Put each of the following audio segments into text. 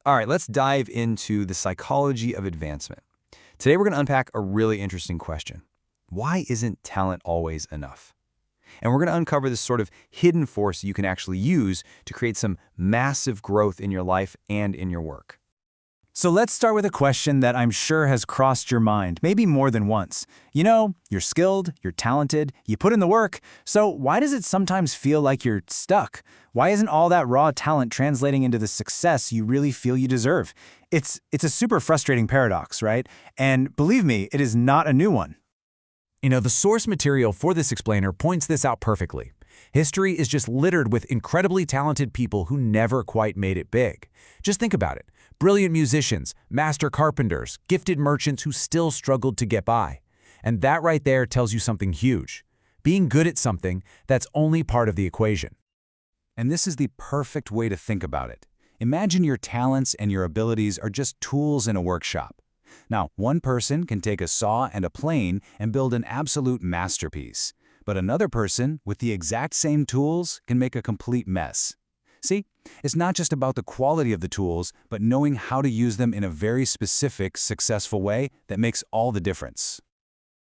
All right, let's dive into the psychology of advancement. Today we're going to unpack a really interesting question. Why isn't talent always enough? And we're going to uncover this sort of hidden force you can actually use to create some massive growth in your life and in your work. So let's start with a question that I'm sure has crossed your mind, maybe more than once. You know, you're skilled, you're talented, you put in the work, so why does it sometimes feel like you're stuck? Why isn't all that raw talent translating into the success you really feel you deserve? It's a super frustrating paradox, right? And believe me, it is not a new one. You know, the source material for this explainer points this out perfectly. History is just littered with incredibly talented people who never quite made it big. Just think about it. Brilliant musicians, master carpenters, gifted merchants who still struggled to get by. And that right there tells you something huge. Being good at something, that's only part of the equation. And this is the perfect way to think about it. Imagine your talents and your abilities are just tools in a workshop. Now, one person can take a saw and a plane and build an absolute masterpiece. But another person, with the exact same tools, can make a complete mess. See, it's not just about the quality of the tools, but knowing how to use them in a very specific, successful way that makes all the difference.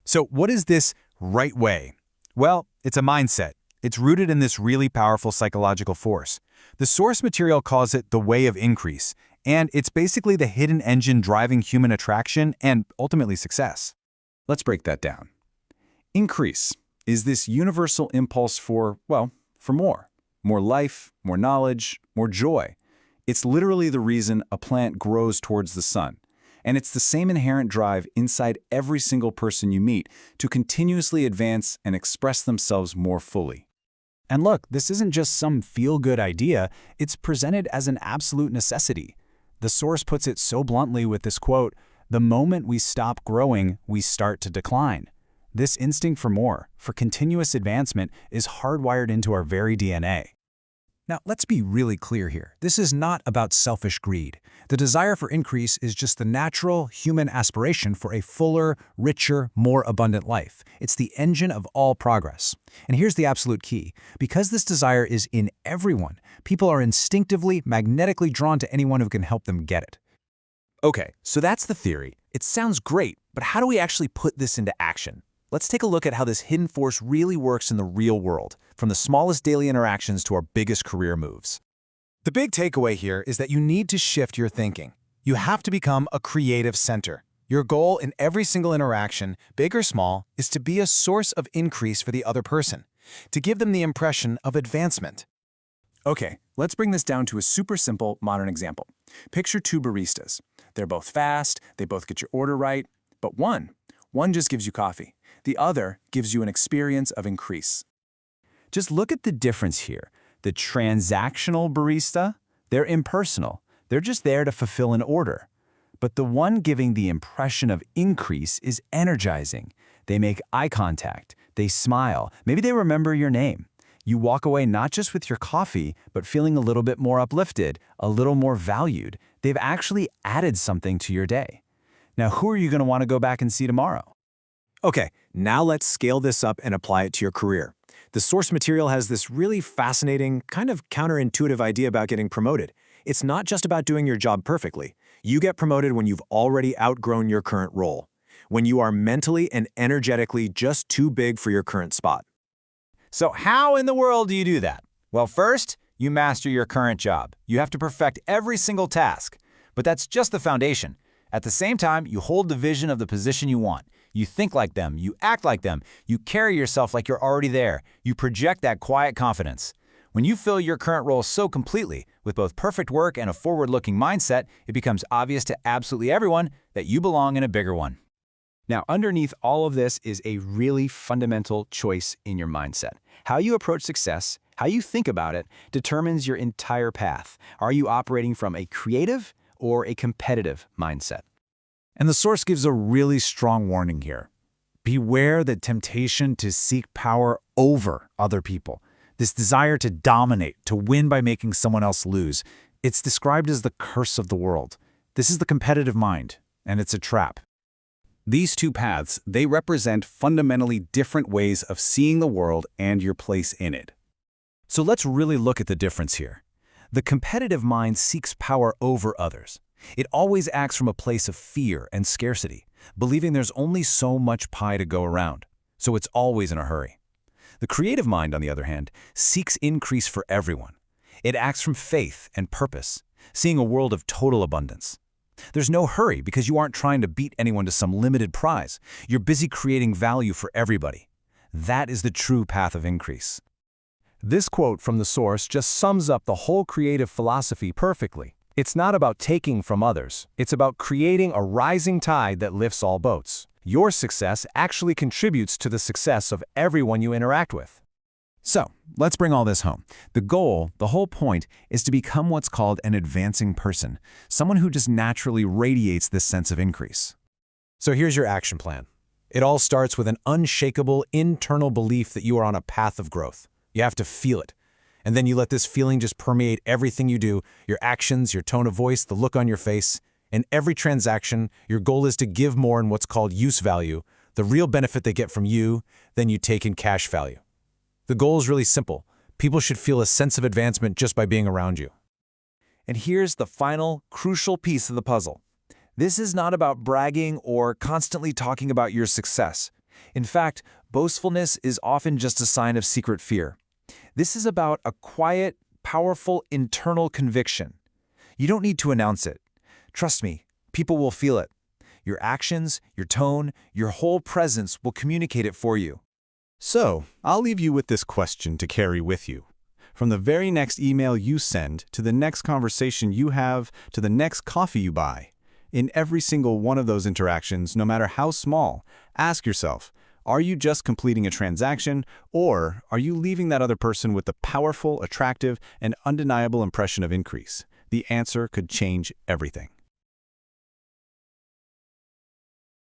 So what is this right way? Well, it's a mindset. It's rooted in this really powerful psychological force. The source material calls it the way of increase, and it's basically the hidden engine driving human attraction and ultimately success. Let's break that down. Increase is this universal impulse for, well, for more. More life, more knowledge, more joy. It's literally the reason a plant grows towards the sun. And it's the same inherent drive inside every single person you meet to continuously advance and express themselves more fully. And look, this isn't just some feel-good idea, it's presented as an absolute necessity. The source puts it so bluntly with this quote, "The moment we stop growing, we start to decline." This instinct for more, for continuous advancement, is hardwired into our very DNA. Now, let's be really clear here. This is not about selfish greed. The desire for increase is just the natural human aspiration for a fuller, richer, more abundant life. It's the engine of all progress. And here's the absolute key. Because this desire is in everyone, people are instinctively, magnetically drawn to anyone who can help them get it. Okay, so that's the theory. It sounds great, but how do we actually put this into action? Let's take a look at how this hidden force really works in the real world, from the smallest daily interactions to our biggest career moves. The big takeaway here is that you need to shift your thinking. You have to become a creative center. Your goal in every single interaction, big or small, is to be a source of increase for the other person, to give them the impression of advancement. Okay, let's bring this down to a super simple modern example. Picture two baristas. They're both fast, they both get your order right, but one just gives you coffee. The other gives you an experience of increase. Just look at the difference here. The transactional barista, they're impersonal. They're just there to fulfill an order. But the one giving the impression of increase is energizing. They make eye contact. They smile. Maybe they remember your name. You walk away not just with your coffee, but feeling a little bit more uplifted, a little more valued. They've actually added something to your day. Now, who are you going to want to go back and see tomorrow? Okay, now let's scale this up and apply it to your career. The source material has this really fascinating, kind of counterintuitive idea about getting promoted. It's not just about doing your job perfectly. You get promoted when you've already outgrown your current role, when you are mentally and energetically just too big for your current spot. So how in the world do you do that? Well, first, you master your current job. You have to perfect every single task. But that's just the foundation. At the same time, you hold the vision of the position you want. You think like them, you act like them, you carry yourself like you're already there. You project that quiet confidence. When you fill your current role so completely, with both perfect work and a forward-looking mindset, it becomes obvious to absolutely everyone that you belong in a bigger one. Now, underneath all of this is a really fundamental choice in your mindset. How you approach success, how you think about it, determines your entire path. Are you operating from a creative or a competitive mindset? And the source gives a really strong warning here. Beware the temptation to seek power over other people. This desire to dominate, to win by making someone else lose. It's described as the curse of the world. This is the competitive mind, and it's a trap. These two paths, they represent fundamentally different ways of seeing the world and your place in it. So let's really look at the difference here. The competitive mind seeks power over others. It always acts from a place of fear and scarcity, believing there's only so much pie to go around, so it's always in a hurry. The creative mind, on the other hand, seeks increase for everyone. It acts from faith and purpose, seeing a world of total abundance. There's no hurry because you aren't trying to beat anyone to some limited prize. You're busy creating value for everybody. That is the true path of increase. This quote from the source just sums up the whole creative philosophy perfectly. It's not about taking from others. It's about creating a rising tide that lifts all boats. Your success actually contributes to the success of everyone you interact with. So, let's bring all this home. The goal, the whole point, is to become what's called an advancing person, someone who just naturally radiates this sense of increase. So here's your action plan. It all starts with an unshakable internal belief that you are on a path of growth. You have to feel it. And then you let this feeling just permeate everything you do, your actions, your tone of voice, the look on your face. In every transaction, your goal is to give more in what's called use value, the real benefit they get from you, than you take in cash value. The goal is really simple. People should feel a sense of advancement just by being around you. And here's the final, crucial piece of the puzzle. This is not about bragging or constantly talking about your success. In fact, boastfulness is often just a sign of secret fear. This is about a quiet, powerful internal conviction. You don't need to announce it. Trust me, people will feel it. Your actions, your tone, your whole presence will communicate it for you. So, I'll leave you with this question to carry with you. From the very next email you send, to the next conversation you have, to the next coffee you buy, in every single one of those interactions, no matter how small, ask yourself, are you just completing a transaction, or are you leaving that other person with the powerful, attractive, and undeniable impression of increase? The answer could change everything.